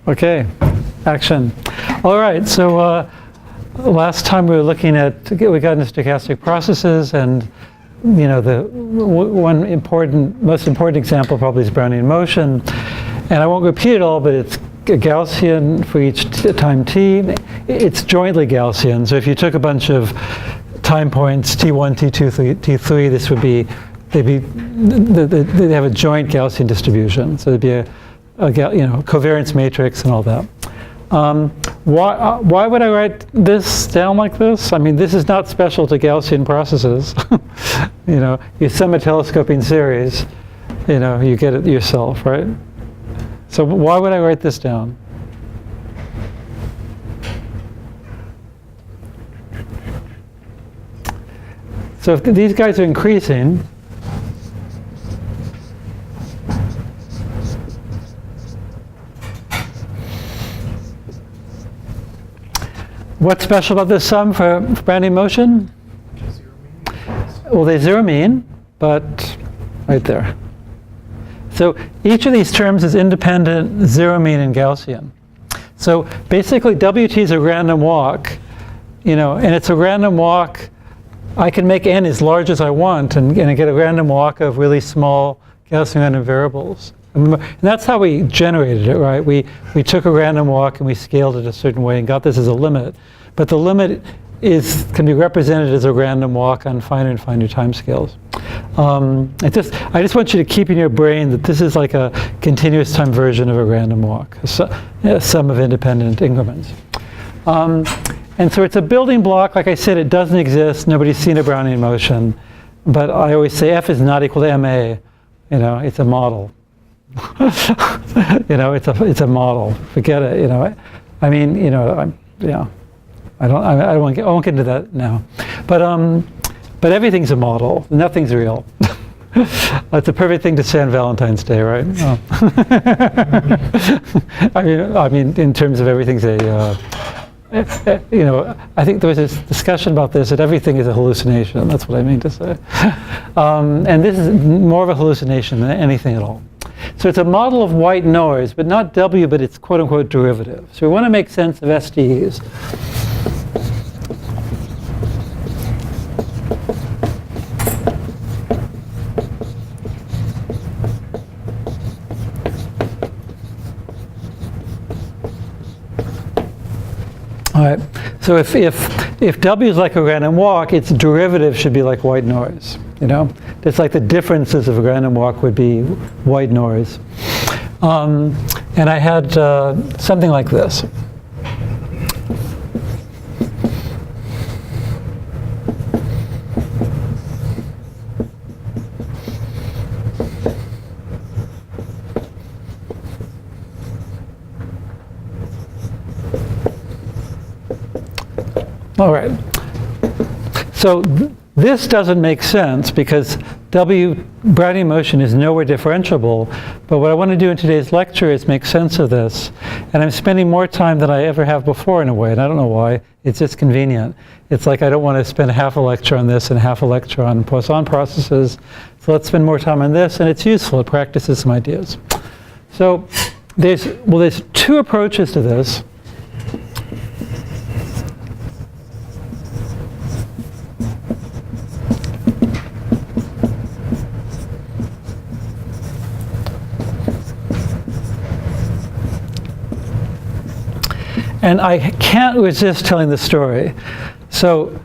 Okay, action. All right, so last time we were looking at, we got into stochastic processes, and you know, the most important example probably is Brownian motion. And I won't repeat it all, but it's Gaussian for each time t. It's jointly Gaussian, so if you took a bunch of time points, t1, t2, t3, this would be, they'd have a joint Gaussian distribution. So there'd be a covariance matrix and all that. Why would I write this down like this? I mean, this is not special to Gaussian processes. You sum a telescoping series, you get it yourself, right? So why would I write this down? So if these guys are increasing, what's special about this sum for Brownian motion? Well, they zero mean, but right there. So each of these terms is independent, zero mean, and Gaussian. So basically, WT is a random walk, and it's a random walk. I can make n as large as I want and get a random walk of really small Gaussian random variables. And that's how we generated it, right? We took a random walk and we scaled it a certain way and got this as a limit. But the limit can be represented as a random walk on finer and finer timescales. I just want you to keep in your brain that this is like a continuous time version of a random walk, a sum of independent increments. And so it's a building block. Like I said, it doesn't exist. Nobody's seen a Brownian motion. But I always say F is not equal to MA. It's a model. It's a model. Forget it. I won't get into that now. But everything's a model. Nothing's real. That's a perfect thing to say on Valentine's Day, right? Oh. I mean, in terms of everything's I think there was this discussion about this, that everything is a hallucination. That's what I mean to say. And this is more of a hallucination than anything at all. So it's a model of white noise, but not W, but it's quote-unquote derivative. So we want to make sense of SDEs. All right, so if W is like a random walk, its derivative should be like white noise, It's like the differences of a random walk would be white noise. And I had something like this. All right, so this doesn't make sense because Brownian motion is nowhere differentiable, but what I want to do in today's lecture is make sense of this, and I'm spending more time than I ever have before in a way, and I don't know why, it's just convenient. It's like I don't want to spend half a lecture on this and half a lecture on Poisson processes, so let's spend more time on this, and it's useful, it practices some ideas. So there's two approaches to this. And I can't resist telling the story. So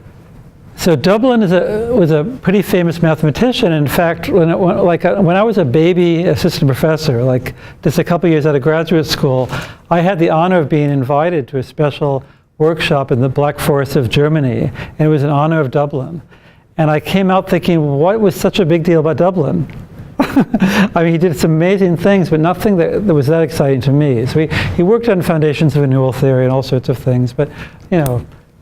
Dublin was a pretty famous mathematician. In fact, when I was a baby assistant professor, like just a couple years out of graduate school, I had the honor of being invited to a special workshop in the Black Forest of Germany, and it was in honor of Dublin. And I came out thinking, what was such a big deal about Dublin? I mean, he did some amazing things, but nothing that was that exciting to me. So he worked on foundations of renewal theory and all sorts of things, but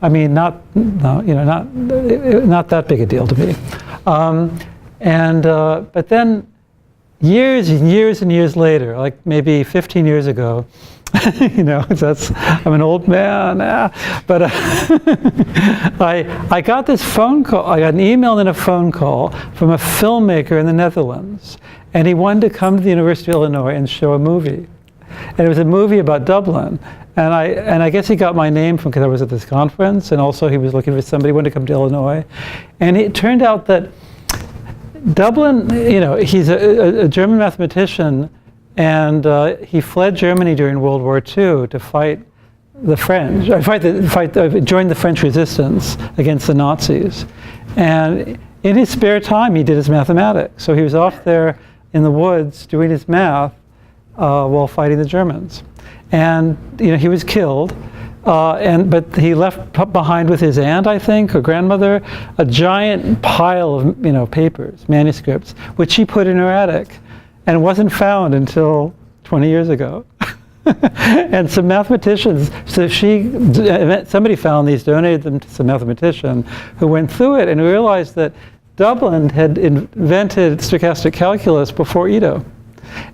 I mean, not that big a deal to me. But then years and years and years later, like maybe 15 years ago, I'm an old man, but I got this phone call, I got an email and a phone call from a filmmaker in the Netherlands, and he wanted to come to the University of Illinois and show a movie. And it was a movie about Dublin. And I guess he got my name from because I was at this conference, and also he was looking for somebody who wanted to come to Illinois. And it turned out that Dublin, he's a German mathematician, and he fled Germany during World War II to fight the French, joined the French resistance against the Nazis. And in his spare time, he did his mathematics. So he was off there in the woods doing his math while fighting the Germans. And he was killed, but he left behind with his aunt, I think, or grandmother, a giant pile of papers, manuscripts, which she put in her attic, and wasn't found until 20 years ago. And some mathematicians, somebody found these, donated them to some mathematician who went through it and realized that Dublin had invented stochastic calculus before Ito.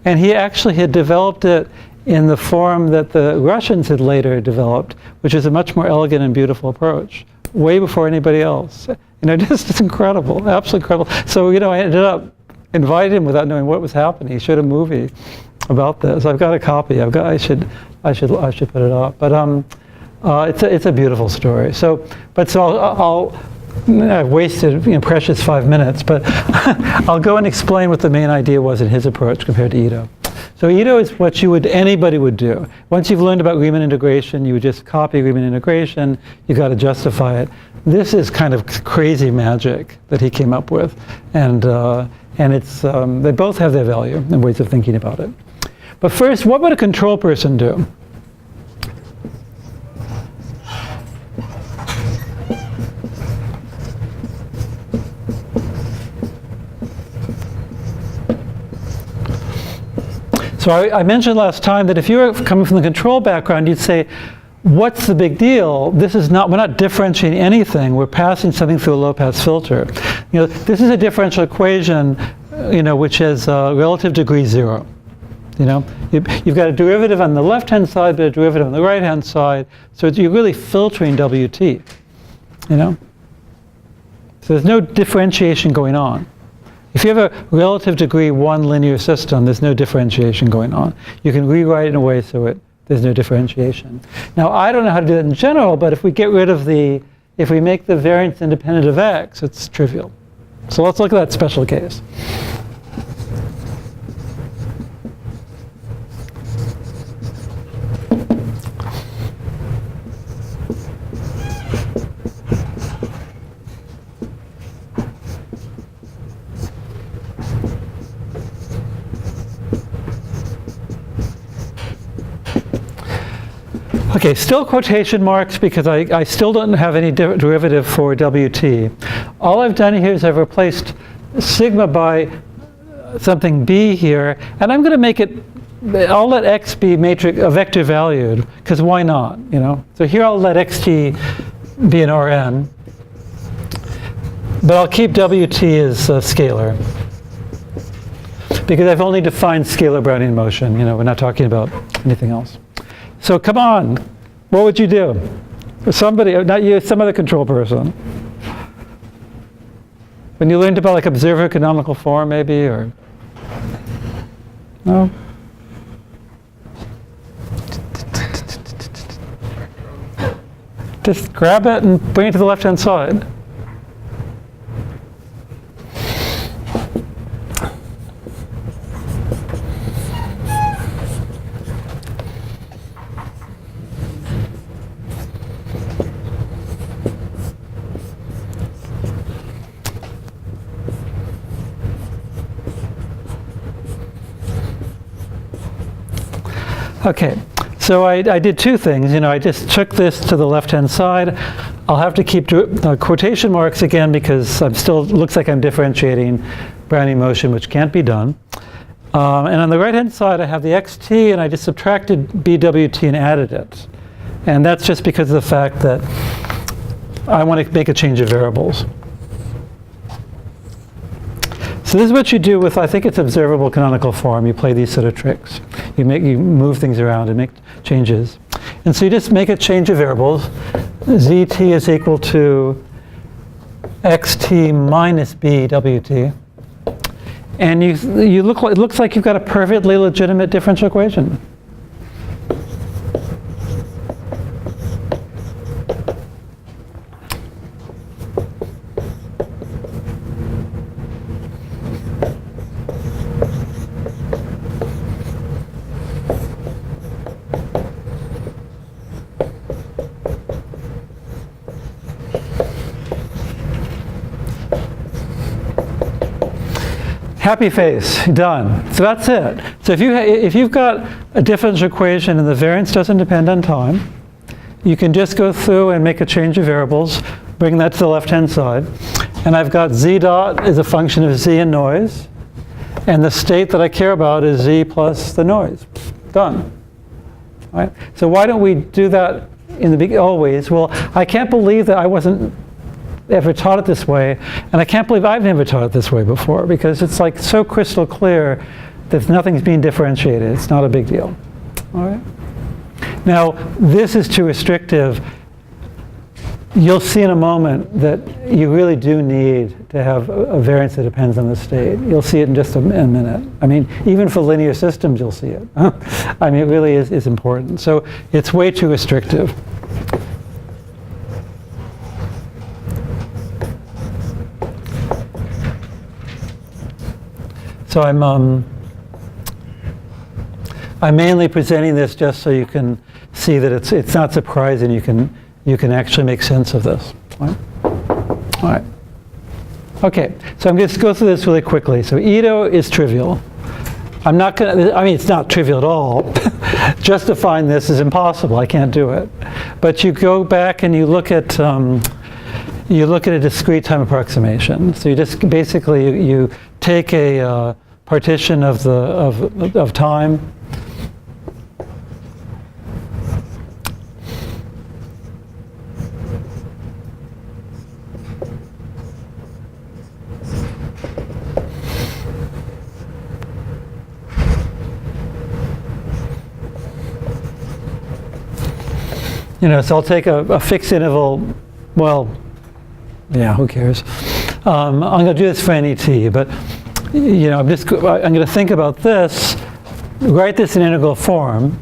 And he actually had developed it in the form that the Russians had later developed, which is a much more elegant and beautiful approach, way before anybody else. Just incredible, absolutely incredible. So, I ended up inviting him without knowing what was happening. He showed a movie about this. I've got a copy. I should put it up. But it's a beautiful story. So I've wasted precious 5 minutes, but I'll go and explain what the main idea was in his approach compared to Ito. So Ito is what anybody would do. Once you've learned about Riemann integration, you would just copy Riemann integration. You've got to justify it. This is kind of crazy magic that he came up with, and it's they both have their value and ways of thinking about it. But first, what would a control person do? So I mentioned last time that if you were coming from the control background, you'd say, what's the big deal? We're not differentiating anything. We're passing something through a low-pass filter. This is a differential equation, which has relative degree 0. You've got a derivative on the left-hand side, but a derivative on the right-hand side. So you're really filtering WT, So there's no differentiation going on. If you have a relative degree 1 linear system, there's no differentiation going on. You can rewrite it in a way so there's no differentiation. Now, I don't know how to do that in general, but if we make the variance independent of x, it's trivial. So let's look at that special case. Okay, still quotation marks because I still don't have any derivative for WT. All I've done here is I've replaced sigma by something b here, and I'm going to make it, I'll let x be vector valued, because why not, So here I'll let xt be an Rn, but I'll keep WT as a scalar, because I've only defined scalar Brownian motion, we're not talking about anything else. So come on, what would you do? Somebody, not you, some other control person. When you learned about observer canonical form maybe, or no? Just grab it and bring it to the left-hand side. Okay, so I did two things. I just took this to the left-hand side. I'll have to keep quotation marks again because looks like I'm differentiating Brownian motion, which can't be done. And on the right-hand side, I have the xt, and I just subtracted bwt and added it. And that's just because of the fact that I want to make a change of variables. So this is what you do with, I think it's observable canonical form. You play these sort of tricks. You move things around and make changes. And so you just make a change of variables. Zt is equal to xt minus bwt. And it looks like you've got a perfectly legitimate differential equation. Happy face, done. So that's it. So if you've got a differential equation and the variance doesn't depend on time, you can just go through and make a change of variables, bring that to the left-hand side. And I've got z dot is a function of z and noise. And the state that I care about is z plus the noise. Done. All right? So why don't we do that in the beginning always? Well, I can't believe that I wasn't ever taught it this way, and I can't believe I've never taught it this way before, because it's like so crystal clear that nothing's being differentiated. It's not a big deal. All right? Now, this is too restrictive. You'll see in a moment that you really do need to have a variance that depends on the state. You'll see it in just a minute. I mean, even for linear systems, you'll see it. I mean, it really is important. So it's way too restrictive. So I'm mainly presenting this just so you can see that it's not surprising. You can actually make sense of this. All right. All right. Okay. So I'm going to go through this really quickly. So Ito is trivial. I'm not going to. I mean, it's not trivial at all. Justifying this is impossible. I can't do it. But you go back and you look at a discrete time approximation. So you just basically you take a partition of time. So I'll take a fixed interval. Well, yeah, who cares? I'm going to do this for any t, but I'm going to think about this, write this in integral form.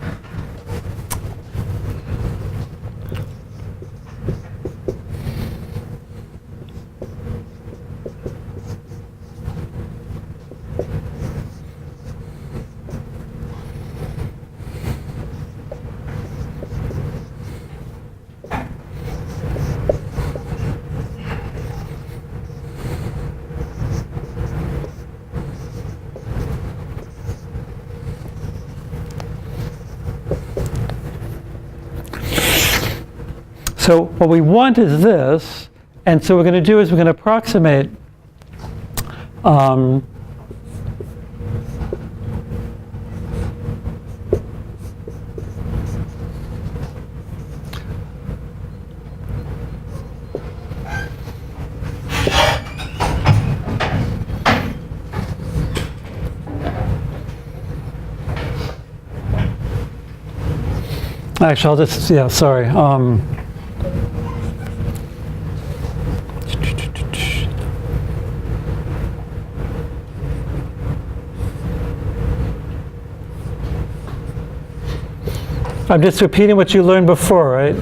So what we want is this, and so what we're going to do is we're going to approximate actually, I'll just, yeah, sorry. I'm just repeating what you learned before, right?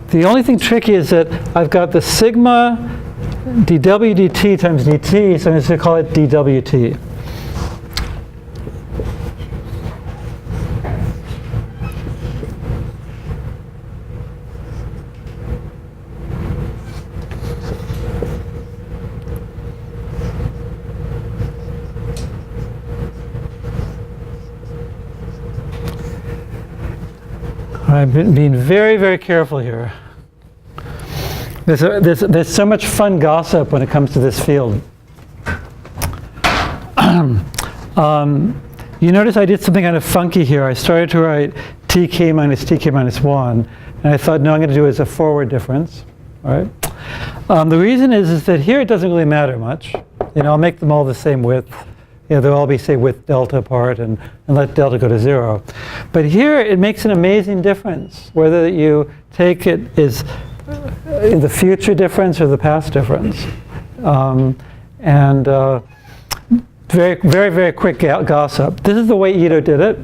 The only thing tricky is that I've got the sigma dw dt times dt, so I'm just going to call it dwt. I'm being very, very careful here. There's so much fun gossip when it comes to this field. You notice I did something kind of funky here. I started to write tk minus 1, and I thought, no, I'm going to do it as a forward difference. All right. The reason is that here it doesn't really matter much. I'll make them all the same width. They'll all be, say, width delta apart, and let delta go to 0. But here it makes an amazing difference whether you take it as the future difference or the past difference. Very, very, very quick gossip. This is the way Ito did it,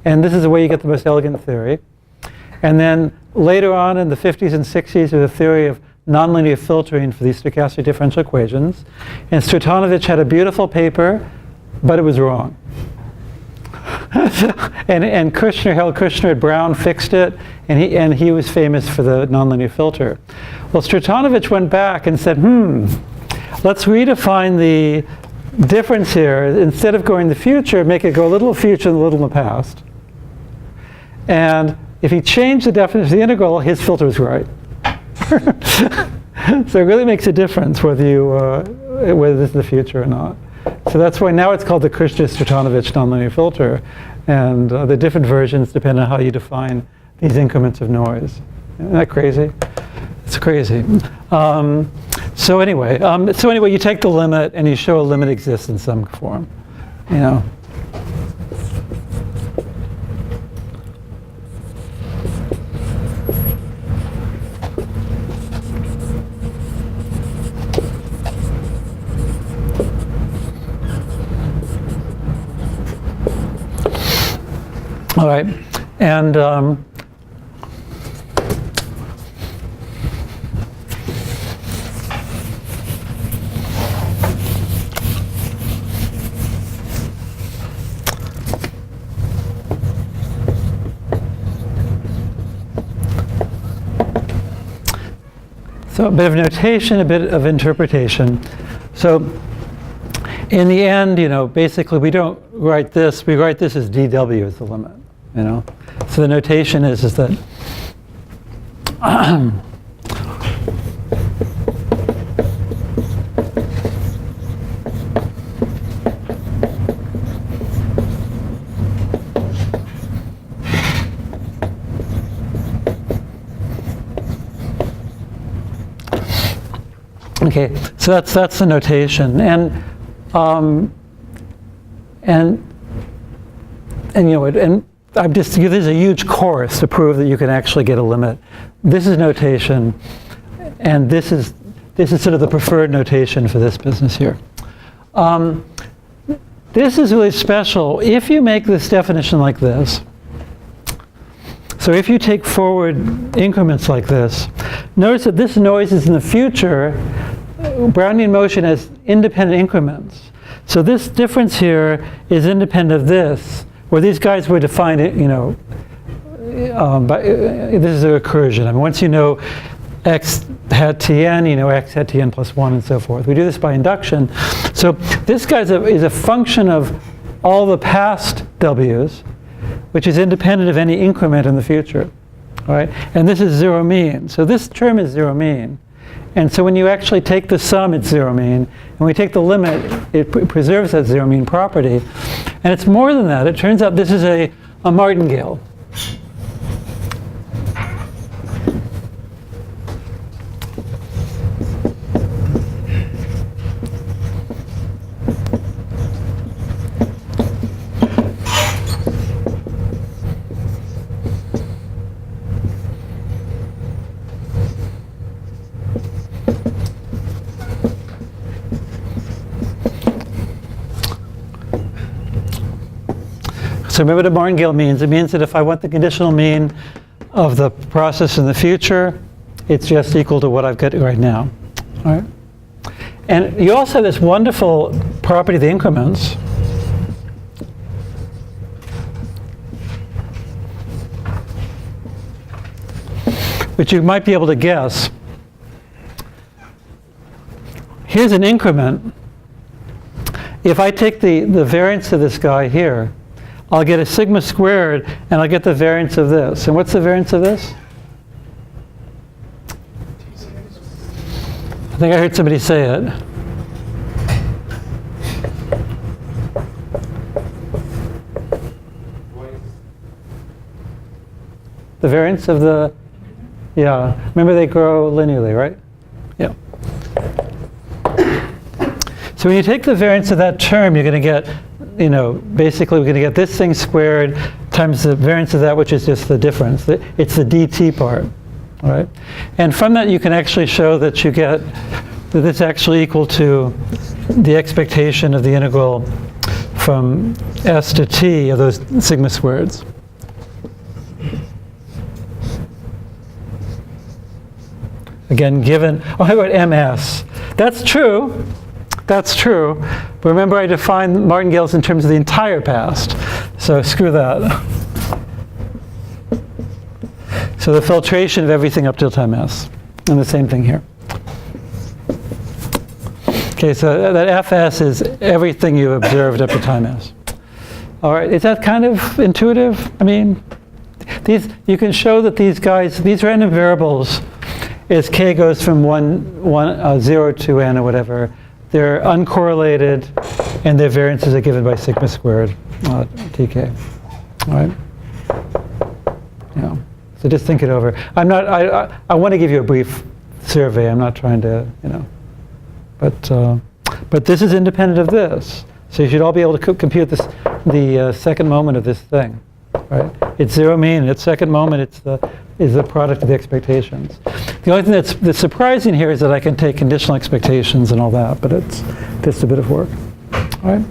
and this is the way you get the most elegant theory. And then later on in the 50s and 60s, there's a theory of nonlinear filtering for these stochastic differential equations. And Stratonovich had a beautiful paper, but it was wrong. and Kushner, Harold Kushner at Brown fixed it, and he was famous for the nonlinear filter. Well, Stratanovich went back and said, let's redefine the difference here. Instead of going the future, make it go a little future and a little in the past. And if he changed the definition of the integral, his filter was right. So it really makes a difference whether this is the future or not. So that's why now it's called the Kushner-Stratanovich nonlinear filter. And the different versions depend on how you define these increments of noise. Isn't that crazy? It's crazy. So anyway, you take the limit and you show a limit exists in some form. You know. All right, and so a bit of notation, a bit of interpretation. So in the end, basically we don't write this. We write this as dW as the limit. So the notation is that okay. So that's the notation, and there's a huge course to prove that you can actually get a limit. This is notation, and this is sort of the preferred notation for this business here. This is really special if you make this definition like this. So if you take forward increments like this, notice that this noise is in the future. Brownian motion has independent increments. So this difference here is independent of this. Where these guys were defined, this is a recursion. I mean, once you know x hat tn, you know x hat tn plus 1 and so forth. We do this by induction. So this guy is a function of all the past w's, which is independent of any increment in the future. All right? And this is zero mean. So this term is zero mean. And so when you actually take the sum, it's zero mean. And when we take the limit, it preserves that zero mean property. And it's more than that. It turns out this is a martingale. So remember what a martingale means. It means that if I want the conditional mean of the process in the future, it's just equal to what I've got right now. All right? And you also have this wonderful property of the increments. Which you might be able to guess. Here's an increment. If I take the variance of this guy here, I'll get a sigma squared, and I'll get the variance of this. And what's the variance of this? I think I heard somebody say it. The variance of the, yeah. Remember they grow linearly, right? Yeah. So when you take the variance of that term, you're going to get, basically we're going to get this thing squared times the variance of that, which is just the difference. It's the dt part, all right? And from that, you can actually show that you get that it's actually equal to the expectation of the integral from s to t of those sigma squareds. Again, given, how about ms? That's true. That's true. But remember, I defined martingales in terms of the entire past. So screw that. So the filtration of everything up till time s. And the same thing here. Okay, so that Fs is everything you observed up to time s. All right, is that kind of intuitive? I mean, you can show that these random variables, as k goes from 0 to n or whatever, they're uncorrelated, and their variances are given by sigma squared tk. All right. Yeah. So just think it over. I want to give you a brief survey. I'm not trying to, but this is independent of this. So you should all be able to compute this, the second moment of this thing, right? It's zero mean, and its second moment is the product of the expectations. The only thing that's surprising here is that I can take conditional expectations and all that, but it's just a bit of work. All right.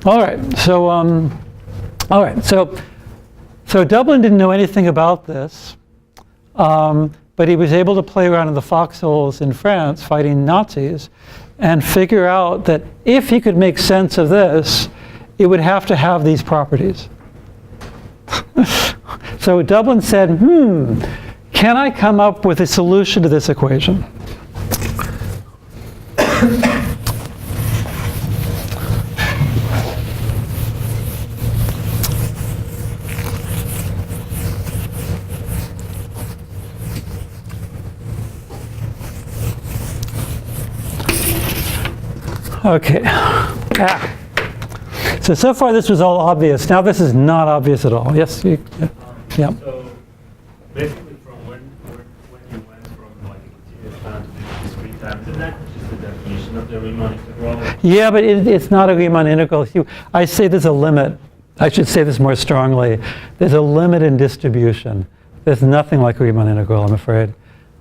All right. So all right. So Dublin didn't know anything about this, but he was able to play around in the foxholes in France fighting Nazis and figure out that if he could make sense of this, it would have to have these properties. So Dublin said, can I come up with a solution to this equation? Okay. So far this was all obvious. Now this is not obvious at all. Yes? Yeah. So basically from when you went from like a continuous time to discrete time, isn't that just the definition of the Riemann integral? Yeah, but it's not a Riemann integral. I say there's a limit. I should say this more strongly. There's a limit in distribution. There's nothing like a Riemann integral, I'm afraid.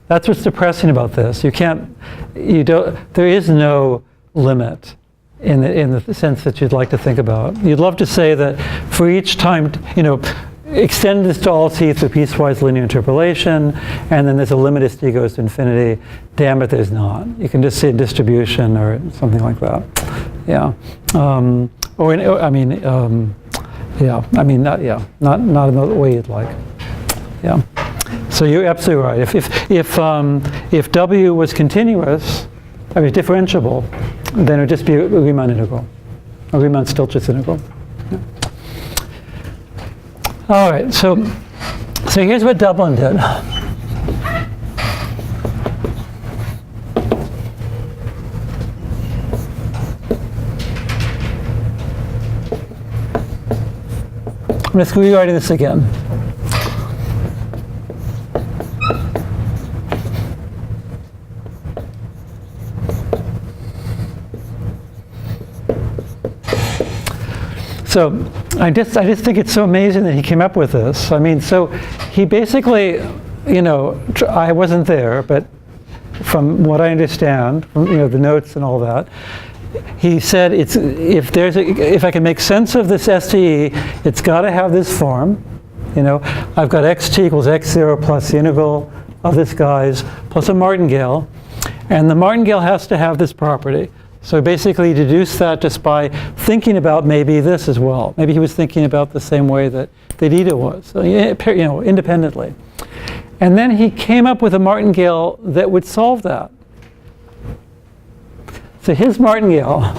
That's what's depressing about this. There is no limit in the sense that you'd like to think about. You'd love to say that for each time, extend this to all t through piecewise linear interpolation, and then there's a limit as t goes to infinity. Damn it, there's not. You can just say distribution or something like that. Yeah. Not in the way you'd like. Yeah. So you're absolutely right. If W was continuous, differentiable, then it would just be a Riemann integral, a Riemann-Stieltjes integral. Yeah. All right, so here's what Dublin did. I'm just rewriting this again. So I just think it's so amazing that he came up with this. I mean, so he basically, I wasn't there, but from what I understand, from the notes and all that, he said if I can make sense of this STE, it's got to have this form. I've got xt equals x0 plus the integral of this guy's plus a martingale, and the martingale has to have this property. So basically, deduce that just by thinking about maybe this as well. Maybe he was thinking about the same way that Ida was, so, independently. And then he came up with a martingale that would solve that. So his martingale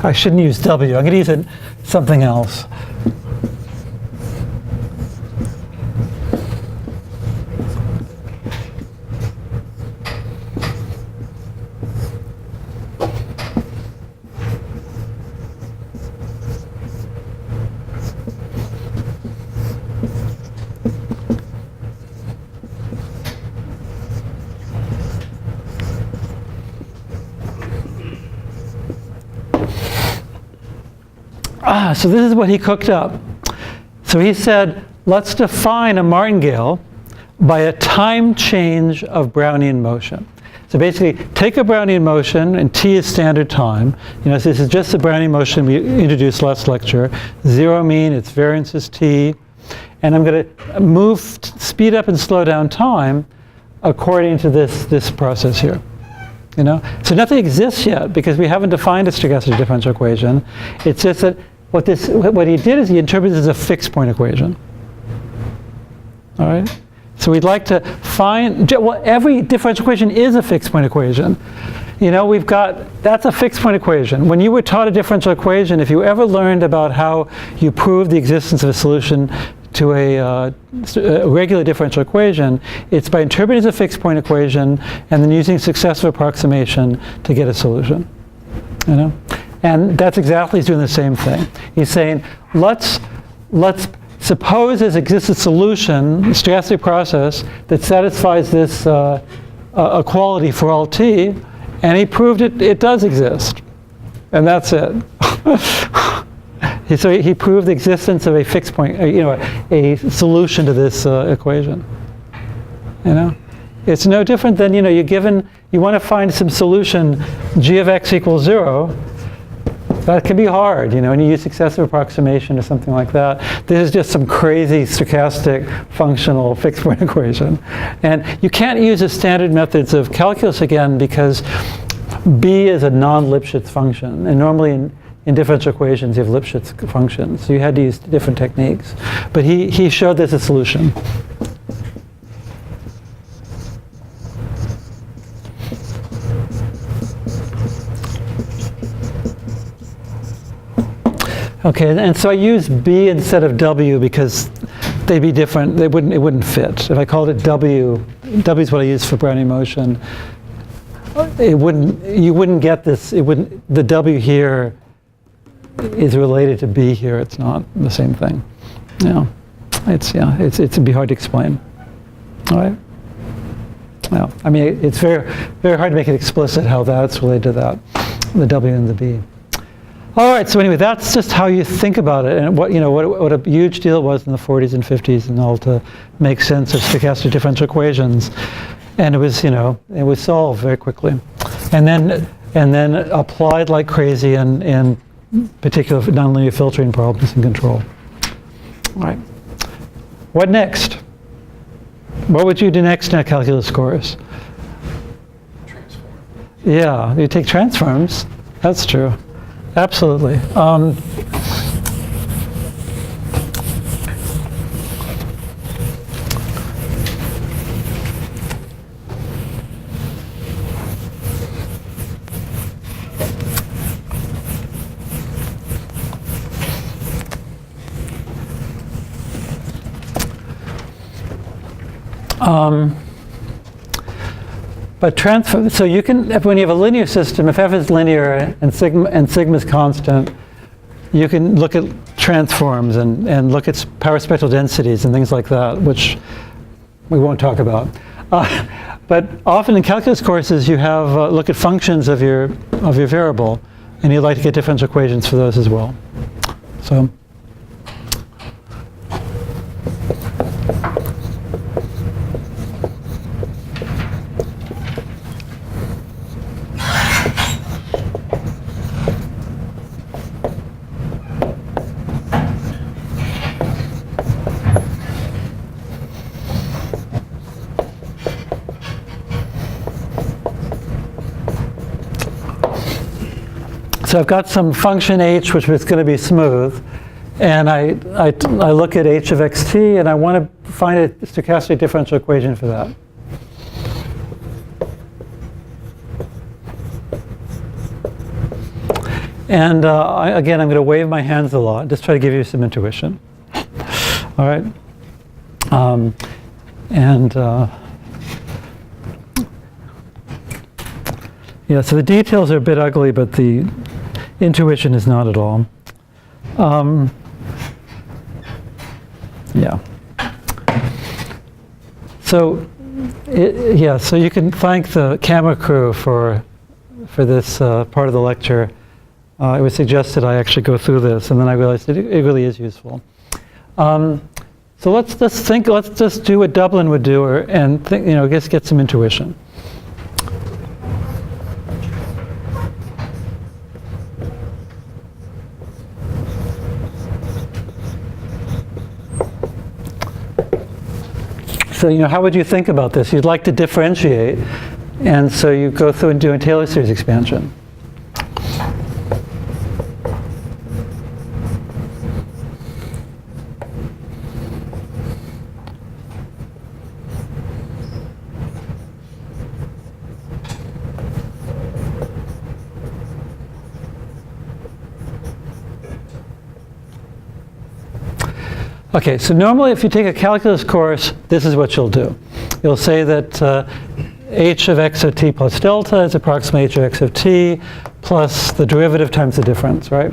I shouldn't use W. I'm going to use something else. So this is what he cooked up. So he said, let's define a martingale by a time change of Brownian motion. So basically, take a Brownian motion, and t is standard time. So this is just the Brownian motion we introduced last lecture. Zero mean, its variance is t. And I'm going to speed up and slow down time according to this process here. So nothing exists yet because we haven't defined a stochastic differential equation. It's just that what he did is he interpreted it as a fixed point equation. All right? So we'd like to find, well, every differential equation is a fixed point equation. That's a fixed point equation. When you were taught a differential equation, if you ever learned about how you prove the existence of a solution to a regular differential equation, it's by interpreting it as a fixed point equation and then using successive approximation to get a solution. And that's exactly, he's doing the same thing. He's saying, let's suppose there exists a solution, a stochastic process, that satisfies this equality for all t, and he proved it does exist. And that's it. So he proved the existence of a fixed point, a solution to this equation. It's no different than, you want to find some solution, g of x equals 0. That can be hard, and you use successive approximation or something like that. This is just some crazy stochastic functional fixed point equation. And you can't use the standard methods of calculus again because b is a non-Lipschitz function. And normally in differential equations, you have Lipschitz functions. So you had to use different techniques. But he showed there's a solution. Okay, and so I use b instead of w because they'd be different. It wouldn't fit. If I called it w, w is what I use for Brownian motion. You wouldn't get this. The w here is related to b here. It's not the same thing. It'd be hard to explain. All right. Well, I mean, it's very, very hard to make it explicit how that's related to that, the w and the b. All right, so anyway, that's just how you think about it, and what a huge deal it was in the 40s and 50s and all to make sense of stochastic differential equations, and it was solved very quickly, and then applied like crazy in particular nonlinear filtering problems and control. All right, what next? What would you do next in a calculus course? Transform. Yeah, you take transforms. That's true. Absolutely. But transform, so you can, when you have a linear system, if f is linear and sigma is constant, you can look at transforms and look at power spectral densities and things like that, which we won't talk about. But often in calculus courses, you have look at functions of your variable, and you'd like to get differential equations for those as well. So. So I've got some function h which is going to be smooth, and I look at h of xt, and I want to find a stochastic differential equation for that. And again, I'm going to wave my hands a lot, just try to give you some intuition. All right? Yeah, so the details are a bit ugly, but the intuition is not at all. Yeah. So, so you can thank the camera crew for this part of the lecture. It was suggested I actually go through this, and then I realized it really is useful. So let's just do what Dublin would do, and think, just get some intuition. So, how would you think about this? You'd like to differentiate, and so you go through and do a Taylor series expansion. Okay, so normally if you take a calculus course, this is what you'll do. You'll say that h of x of t plus delta is approximately h of x of t plus the derivative times the difference, right?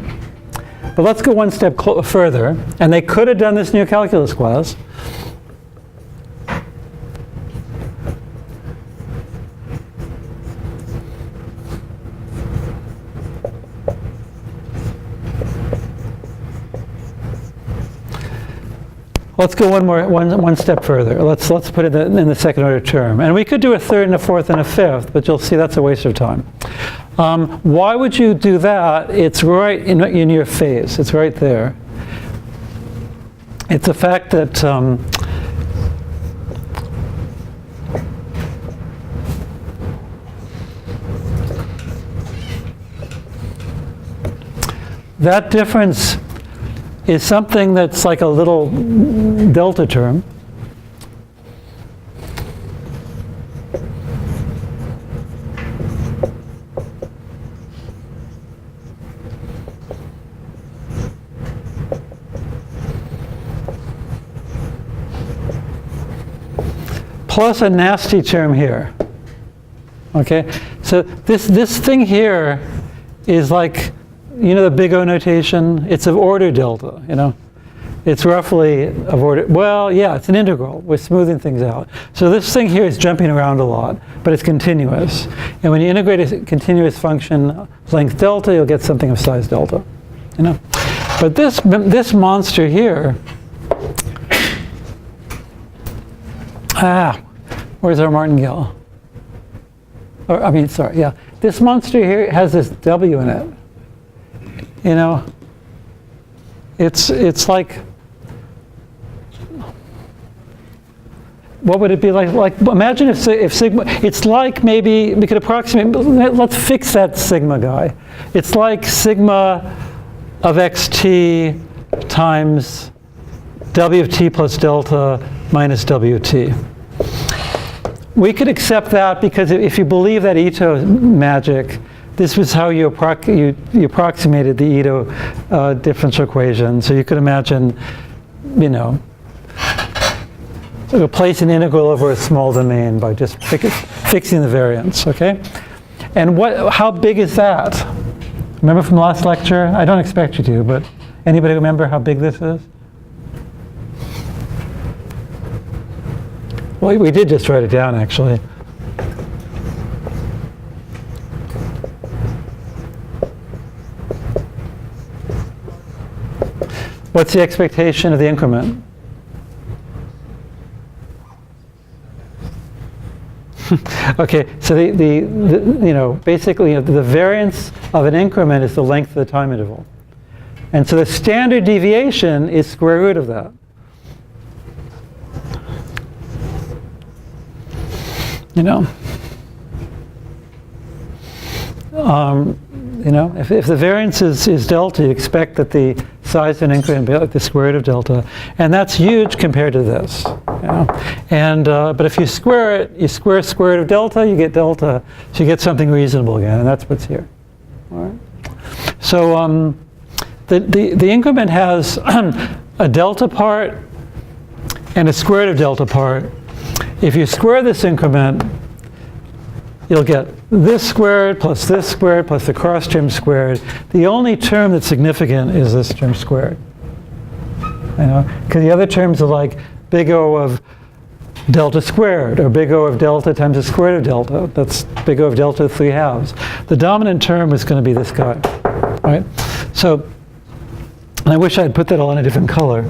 But let's go one step further, and they could have done this in your calculus class. Let's go one step further. Let's put it in the second order term. And we could do a third and a fourth and a fifth, but you'll see that's a waste of time. Why would you do that? It's right in your phase. It's right there. It's the fact that that difference is something that's like a little delta term. Plus a nasty term here. Okay? So this thing here is like, the big O notation, it's of order delta, It's roughly of order, well, yeah, it's an integral. We're smoothing things out. So this thing here is jumping around a lot, but it's continuous. And when you integrate a continuous function length delta, you'll get something of size delta, But this monster here, where's our martingale? This monster here has this W in it. It's like, what would it be like? Like, imagine if sigma, it's like maybe, we could approximate, let's fix that sigma guy. It's like sigma of xt times w of t plus delta minus w of t. We could accept that because if you believe that Ito magic, this was how you approximated the Ito differential equation. So you could imagine, sort of place an integral over a small domain by just fixing the variance, okay? And how big is that? Remember from last lecture? I don't expect you to, but anybody remember how big this is? Well, we did just write it down, actually. What's the expectation of the increment? Okay, so basically the variance of an increment is the length of the time interval. And so the standard deviation is square root of that. If the variance is delta, you expect that the size of an increment will be like the square root of delta, and that's huge compared to this. But if you square it, you square square root of delta, you get delta, so you get something reasonable again, and that's what's here. All right. So the increment has a delta part and a square root of delta part. If you square this increment, you'll get this squared plus the cross term squared. The only term that's significant is this term squared. Because the other terms are like big O of delta squared, or big O of delta times the square root of delta. That's big O of delta 3/2. The dominant term is going to be this guy, right? So, and I wish I had put that all in a different color.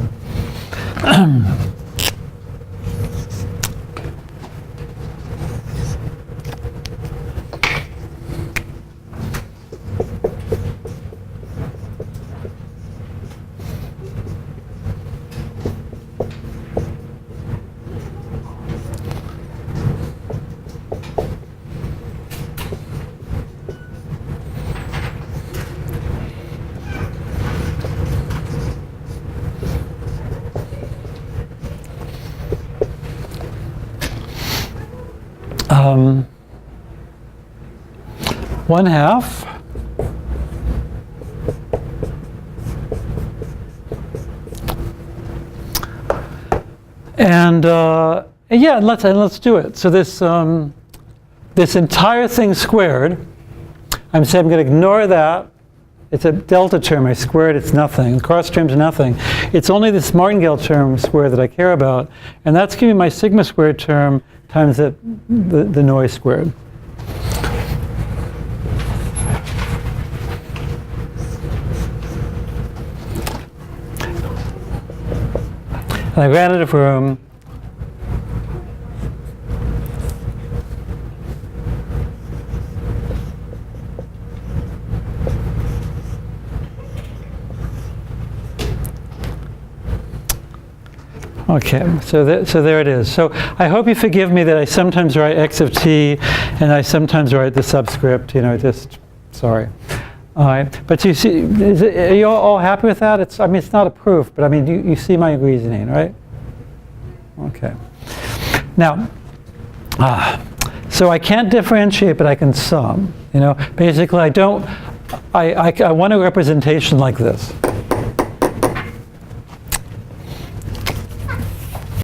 1/2 and yeah, let's do it. So this entire thing squared, I'm saying I'm going to ignore that. It's a delta term. I squared, it's nothing. Cross term's nothing. It's only this martingale term squared that I care about, and that's giving me my sigma squared term times the noise squared. And I ran out of room. Okay, so there it is. So I hope you forgive me that I sometimes write x of t and I sometimes write the subscript, just, sorry. All right, but you see, are you all happy with that? I mean, it's not a proof, but I mean, you see my reasoning, right? Okay. Now, so I can't differentiate, but I can sum. Basically, I want a representation like this.